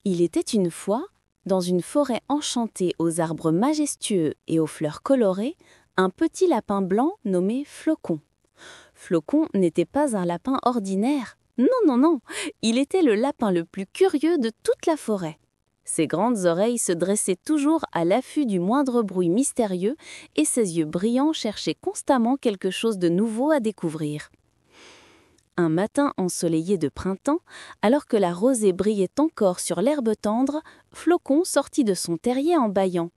Il était une fois, dans une forêt enchantée aux arbres majestueux et aux fleurs colorées, un petit lapin blanc nommé Flocon. Flocon n'était pas un lapin ordinaire. Non, non, non, il était le lapin le plus curieux de toute la forêt. Ses grandes oreilles se dressaient toujours à l'affût du moindre bruit mystérieux et ses yeux brillants cherchaient constamment quelque chose de nouveau à découvrir. Un matin ensoleillé de printemps, alors que la rosée brillait encore sur l'herbe tendre, Flocon sortit de son terrier en bâillant.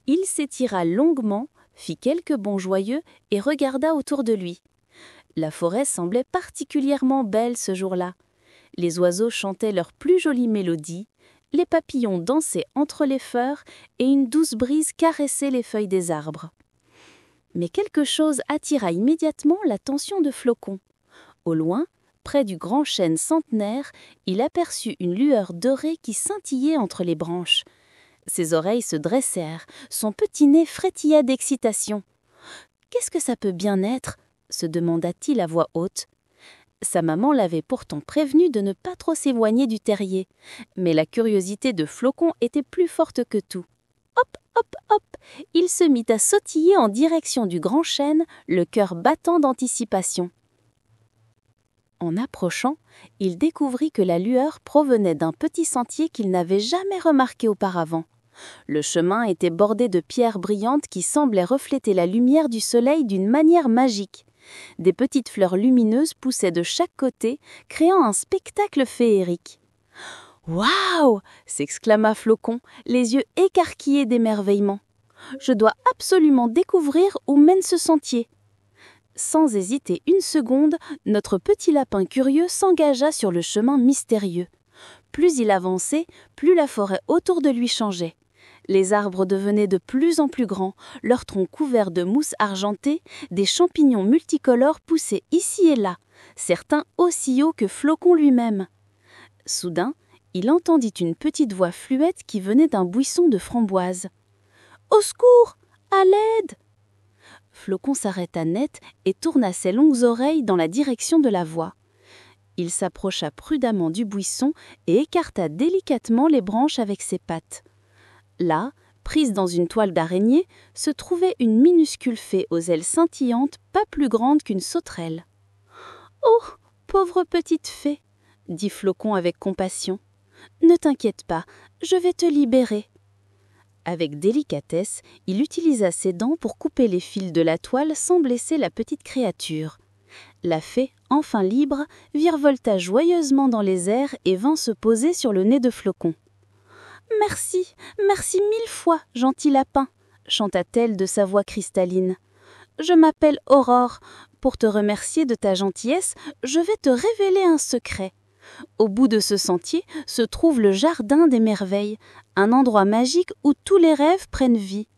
Il s'étira longuement, fit quelques bonds joyeux et regarda autour de lui. La forêt semblait particulièrement belle ce jour-là. Les oiseaux chantaient leurs plus jolies mélodies, les papillons dansaient entre les fleurs et une douce brise caressait les feuilles des arbres. Mais quelque chose attira immédiatement l'attention de Flocon. Au loin, près du grand chêne centenaire, il aperçut une lueur dorée qui scintillait entre les branches. Ses oreilles se dressèrent, son petit nez frétilla d'excitation. « Qu'est-ce que ça peut bien être ?» se demanda-t-il à voix haute. Sa maman l'avait pourtant prévenu de ne pas trop s'éloigner du terrier. Mais la curiosité de Flocon était plus forte que tout. Hop, hop, hop, il se mit à sautiller en direction du grand chêne, le cœur battant d'anticipation. En approchant, il découvrit que la lueur provenait d'un petit sentier qu'il n'avait jamais remarqué auparavant. Le chemin était bordé de pierres brillantes qui semblaient refléter la lumière du soleil d'une manière magique. Des petites fleurs lumineuses poussaient de chaque côté, créant un spectacle féerique. « Waouh !» s'exclama Flocon, les yeux écarquillés d'émerveillement. « Je dois absolument découvrir où mène ce sentier. » Sans hésiter une seconde, notre petit lapin curieux s'engagea sur le chemin mystérieux. Plus il avançait, plus la forêt autour de lui changeait. Les arbres devenaient de plus en plus grands, leurs troncs couverts de mousse argentée, des champignons multicolores poussaient ici et là, certains aussi hauts que Flocon lui-même. Soudain, il entendit une petite voix fluette qui venait d'un buisson de framboises. « Au secours ! À l'aide !» Flocon s'arrêta net et tourna ses longues oreilles dans la direction de la voix. Il s'approcha prudemment du buisson et écarta délicatement les branches avec ses pattes. Là, prise dans une toile d'araignée, se trouvait une minuscule fée aux ailes scintillantes, pas plus grande qu'une sauterelle. « Oh, pauvre petite fée !» dit Flocon avec compassion. « Ne t'inquiète pas, je vais te libérer. » Avec délicatesse, il utilisa ses dents pour couper les fils de la toile sans blesser la petite créature. La fée, enfin libre, virevolta joyeusement dans les airs et vint se poser sur le nez de Flocon. « Merci, merci 1000 fois, gentil lapin !» chanta-t-elle de sa voix cristalline. « Je m'appelle Aurore. Pour te remercier de ta gentillesse, je vais te révéler un secret. Au bout de ce sentier se trouve le jardin des merveilles, un endroit magique où tous les rêves prennent vie.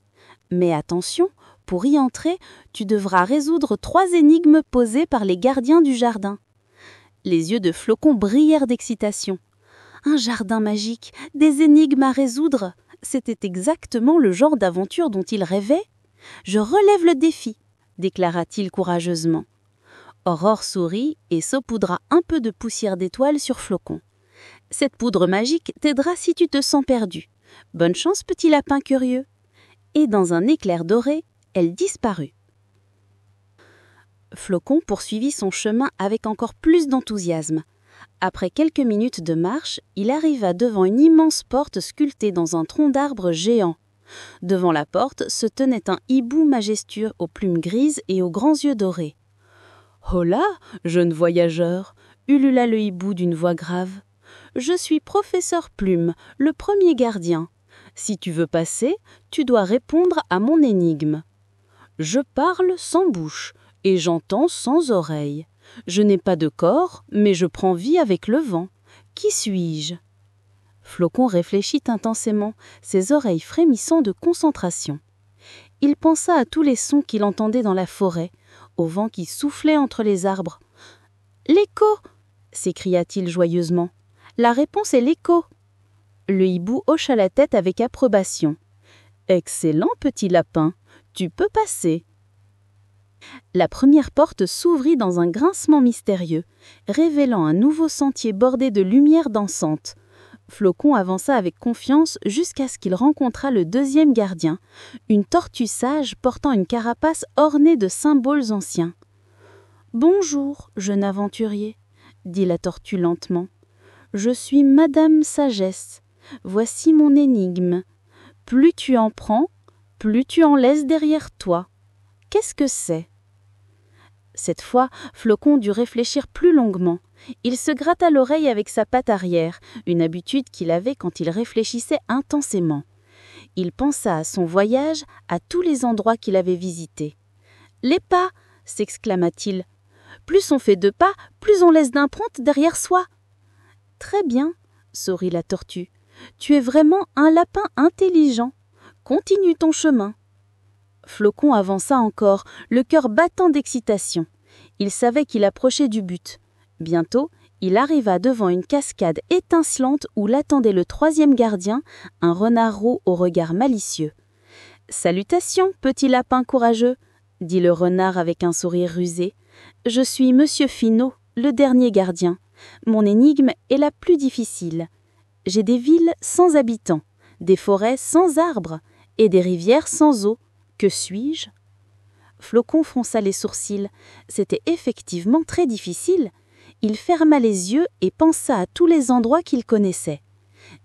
Mais attention, pour y entrer, tu devras résoudre 3 énigmes posées par les gardiens du jardin. » Les yeux de Flocon brillèrent d'excitation. Un jardin magique, des énigmes à résoudre, c'était exactement le genre d'aventure dont il rêvait. « Je relève le défi », déclara-t-il courageusement. Aurore sourit et saupoudra un peu de poussière d'étoile sur Flocon. « Cette poudre magique t'aidera si tu te sens perdu. Bonne chance, petit lapin curieux. » Et dans un éclair doré, elle disparut. Flocon poursuivit son chemin avec encore plus d'enthousiasme. Après quelques minutes de marche, il arriva devant une immense porte sculptée dans un tronc d'arbre géant. Devant la porte se tenait un hibou majestueux aux plumes grises et aux grands yeux dorés. « Hola, jeune voyageur !» ulula le hibou d'une voix grave. « Je suis professeur Plume, le premier gardien. Si tu veux passer, tu dois répondre à mon énigme. Je parle sans bouche et j'entends sans oreille. Je n'ai pas de corps, mais je prends vie avec le vent. Qui suis-je » Flocon réfléchit intensément, ses oreilles frémissant de concentration. Il pensa à tous les sons qu'il entendait dans la forêt, au vent qui soufflait entre les arbres. « L'écho !» s'écria-t-il joyeusement. « La réponse est l'écho !» Le hibou hocha la tête avec approbation. « Excellent, petit lapin, tu peux passer. » La première porte s'ouvrit dans un grincement mystérieux, révélant un nouveau sentier bordé de lumières dansantes. Flocon avança avec confiance jusqu'à ce qu'il rencontrât le deuxième gardien, une tortue sage portant une carapace ornée de symboles anciens. « Bonjour, jeune aventurier, » dit la tortue lentement. « Je suis Madame Sagesse. Voici mon énigme. Plus tu en prends, plus tu en laisses derrière toi. Qu'est-ce que c'est ?» Cette fois, Flocon dut réfléchir plus longuement. Il se gratta l'oreille avec sa patte arrière, une habitude qu'il avait quand il réfléchissait intensément. Il pensa à son voyage, à tous les endroits qu'il avait visités. « Les pas !» s'exclama-t-il. « Plus on fait de pas, plus on laisse d'empreintes derrière soi. »« Très bien, » sourit la tortue. « Tu es vraiment un lapin intelligent. Continue ton chemin. » Flocon avança encore, le cœur battant d'excitation. Il savait qu'il approchait du but. Bientôt, il arriva devant une cascade étincelante où l'attendait le troisième gardien, un renard roux au regard malicieux. « Salutations, petit lapin courageux !» dit le renard avec un sourire rusé. « Je suis Monsieur Finot, le dernier gardien. Mon énigme est la plus difficile. J'ai des villes sans habitants, des forêts sans arbres et des rivières sans eau. Que suis-je » Flocon fronça les sourcils. C'était effectivement très difficile. Il ferma les yeux et pensa à tous les endroits qu'il connaissait.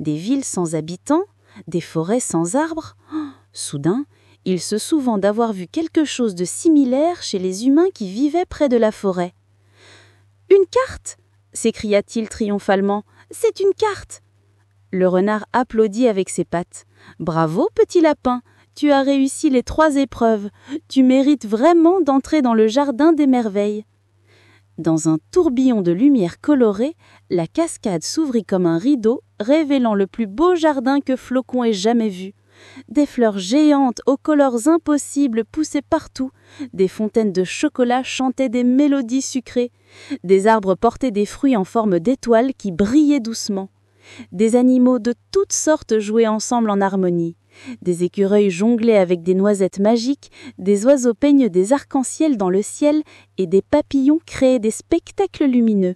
Des villes sans habitants, des forêts sans arbres. Soudain, il se souvint d'avoir vu quelque chose de similaire chez les humains qui vivaient près de la forêt. « Une carte !» s'écria-t-il triomphalement. « C'est une carte !» Le renard applaudit avec ses pattes. « Bravo, petit lapin ! Tu as réussi les 3 épreuves. Tu mérites vraiment d'entrer dans le jardin des merveilles. » Dans un tourbillon de lumière colorée, la cascade s'ouvrit comme un rideau, révélant le plus beau jardin que Flocon ait jamais vu. Des fleurs géantes aux couleurs impossibles poussaient partout, des fontaines de chocolat chantaient des mélodies sucrées, des arbres portaient des fruits en forme d'étoiles qui brillaient doucement. Des animaux de toutes sortes jouaient ensemble en harmonie. Des écureuils jonglaient avec des noisettes magiques, des oiseaux peignent des arcs-en-ciel dans le ciel et des papillons créaient des spectacles lumineux.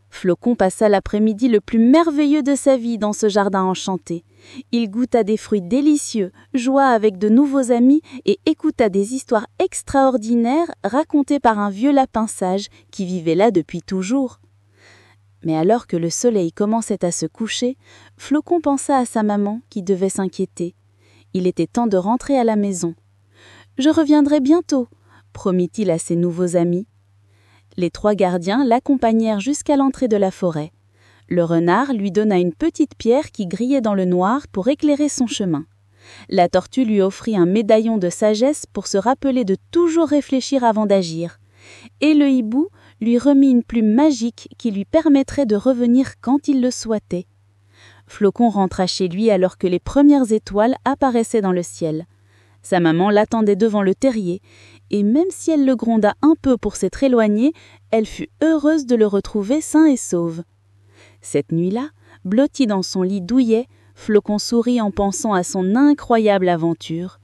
Flocon passa l'après-midi le plus merveilleux de sa vie dans ce jardin enchanté. Il goûta des fruits délicieux, joua avec de nouveaux amis et écouta des histoires extraordinaires racontées par un vieux lapin sage qui vivait là depuis toujours. Mais alors que le soleil commençait à se coucher, Flocon pensa à sa maman qui devait s'inquiéter. Il était temps de rentrer à la maison. « Je reviendrai bientôt », promit-il à ses nouveaux amis. Les 3 gardiens l'accompagnèrent jusqu'à l'entrée de la forêt. Le renard lui donna une petite pierre qui grillait dans le noir pour éclairer son chemin. La tortue lui offrit un médaillon de sagesse pour se rappeler de toujours réfléchir avant d'agir. Et le hibou lui remit une plume magique qui lui permettrait de revenir quand il le souhaitait. Flocon rentra chez lui alors que les premières étoiles apparaissaient dans le ciel. Sa maman l'attendait devant le terrier, et même si elle le gronda un peu pour s'être éloignée, elle fut heureuse de le retrouver sain et sauve. Cette nuit-là, blotti dans son lit douillet, Flocon sourit en pensant à son incroyable aventure.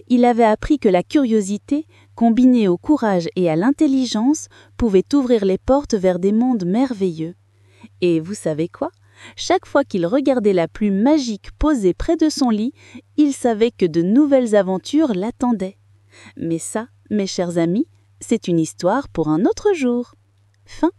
Il avait appris que la curiosité, combinée au courage et à l'intelligence, pouvait ouvrir les portes vers des mondes merveilleux. Et vous savez quoi ? Chaque fois qu'il regardait la plume magique posée près de son lit, il savait que de nouvelles aventures l'attendaient. Mais ça, mes chers amis, c'est une histoire pour un autre jour. Fin.